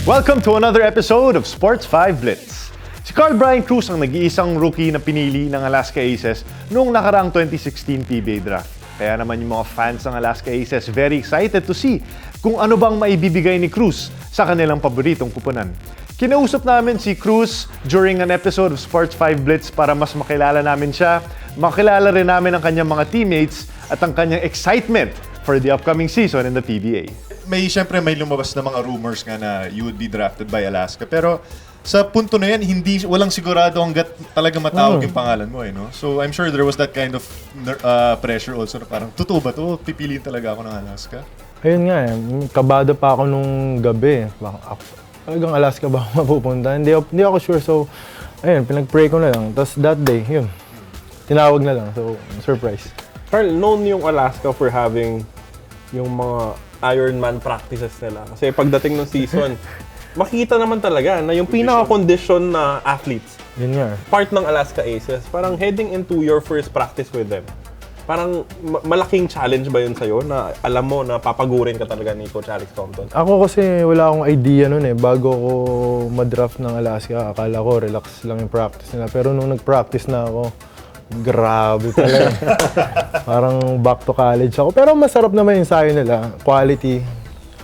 Welcome to another episode of Sports 5 Blitz. Si Carl Brian Cruz ang nag-iisang rookie na pinili ng Alaska Aces noong nakaraang 2016 PBA Draft. Kaya naman yung mga fans ng Alaska Aces very excited to see kung ano bang maibibigay ni Cruz sa kanilang paboritong kupunan. Kinausap namin si Cruz during an episode of Sports 5 Blitz para mas makilala namin siya, makilala rin namin ang kanyang mga teammates at ang kanyang excitement for the upcoming season in the PBA. Siyempre may lumabas na mga rumors nga na you would be drafted by Alaska. Pero sa punto na yan, walang sigurado hanggat talaga matawag yung pangalan mo. No? So I'm sure there was that kind of pressure also na parang, totoo ba to? Pipiliin talaga ako ng Alaska? Ayun nga kabado pa ako nung gabi. Talagang Alaska ba ako mapupunta? Hindi ako sure. So, ayun, pinag-pray ko na lang. Tapos that day, yun, tinawag na lang. So, surprise. Carl, known yung Alaska for having yung mga Ironman practices nila. Kasi pagdating ng season, makita naman talaga na yung pinaka-condition na athletes, Yun nga. part ng Alaska Aces, parang heading into your first practice with them. Parang malaking challenge ba yun sa'yo na alam mo na papagurin ka talaga ni Coach Alex Compton? Ako kasi wala akong idea nun bago ko madraft ng Alaska, akala ko relax lang yung practice nila. Pero nung nag-practice na ako, grabe talaga. Parang back to college ako. Pero masarap naman yung sayo nila. Quality.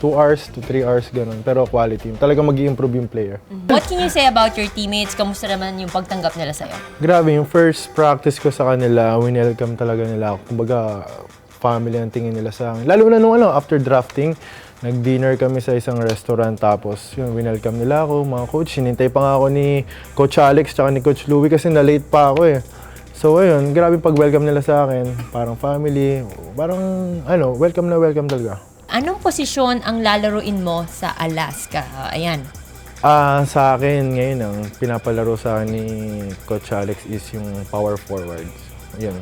2 hours to 3 hours, ganun. Pero quality. Talaga mag-i-improve yung player. What can you say about your teammates? Kamusta naman yung pagtanggap nila sa'yo? Grabe, yung first practice ko sa kanila, winelcome talaga nila ako. Kumbaga, family ang tingin nila sa akin. Lalo na nung after drafting, nag-dinner kami sa isang restaurant. Tapos, yun, winelcome nila ako, mga coach. Hinintay pa nga ako ni Coach Alex tsaka ni Coach Louie kasi na-late pa ako . So, ayun, grabe pag-welcome nila sa akin. Parang family, parang, welcome na welcome talaga. Anong posisyon ang lalaruin mo sa Alaska? Ayan. Sa akin, ngayon, ang pinapalaro sa akin ni Coach Alex is yung power forwards. Yun.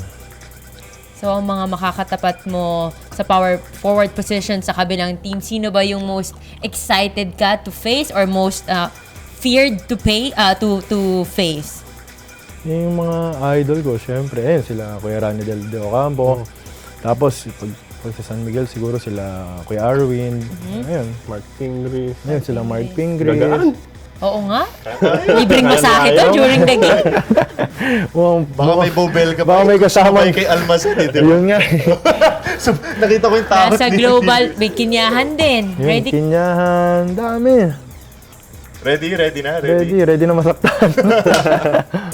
So, ang mga makakatapat mo sa power forward position sa kabilang team, sino ba yung most excited ka to face or most feared to face? Yung mga idol ko, syempre, sila Kuya Rani Del Ocampo. Tapos, pag sa San Miguel, siguro sila Kuya Arwin. Ayun. Mark Pingris. Ayun, sila Mark Pingris. Gagaan. Oo nga. Libreng masahe to during the game. Baka may bobel ka baka may kasama. May kay Almazan di ba? Yun nga. So, nakita ko yung takot Nasa global, may kinyahan din. Yun, Ready? Kinyahan, dami. Ready na. Ready na masaktan.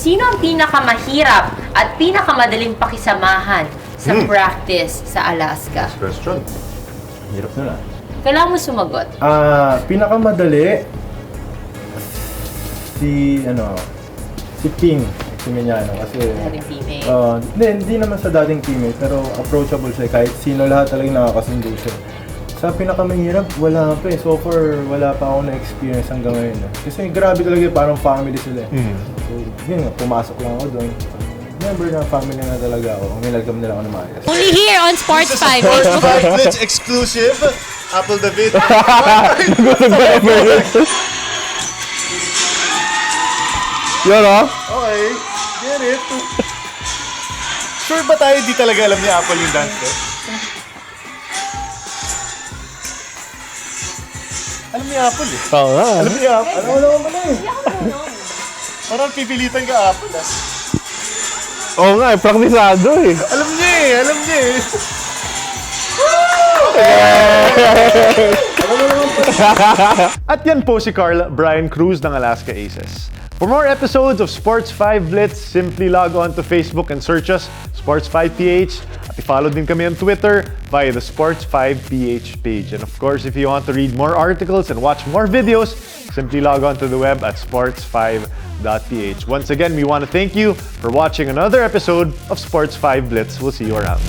Sino ang pinakamahirap at pinakamadaling pakisamahan sa practice sa Alaska? Question. Hirap na lang. Kailangan mo sumagot. Pinakamadali, si Ping, si Minyano. Kasi, Dating teammate. hindi naman sa dating teammate, pero approachable siya. Kahit sino lahat talagang nakakasundo siya. Sa pinakamahirap, wala pa . So far, wala pa ako na-experience hanggang ngayon . Kasi grabe talaga, parang family sila . So, yun nga, pumasok lang ako doon. Remember na family na talaga ako. Nilagam nila ako ng maayos. Only here on Sports 5. Sports 5 Blitz exclusive. Apple David. Yun Okay, get it. Sure ba tayo di talaga alam ni Apple yung dance? Alam ni Apple Oo nga. Alam ni Apple. Alam mo naman pala Parang pipilitan ka Apple Oo nga, praktisado Alam niya At yan po si Carl Brian Cruz ng Alaska Aces. For more episodes of Sports 5 Blitz, simply log on to Facebook and search us, Sports 5PH. At i-follow din kami on Twitter via the Sports 5PH page. And of course, if you want to read more articles and watch more videos, simply log on to the web at sports5.ph. Once again, we want to thank you for watching another episode of Sports 5 Blitz. We'll see you around.